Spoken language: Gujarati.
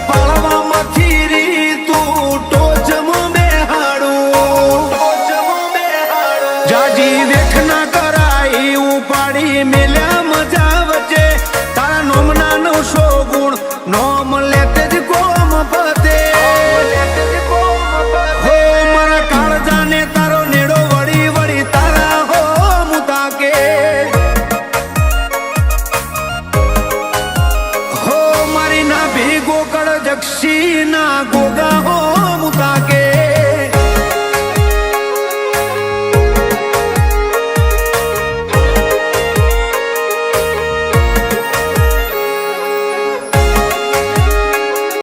પાળવામાંથી રી તું ટોચમાં બેહાડું જાજી વેઠ ના કરાઈ ઉપાડી મેલ્યા મજા વચ્ચે તારા નોમના 900 ગુણ નોમ લેતે જ કોમ પતે હો મારા કાળજાને તારો નેડો વળી વળી તારા હો મુતાકે હો મારી ના ભી ગોકળ જક્ષી ના ગોગા હો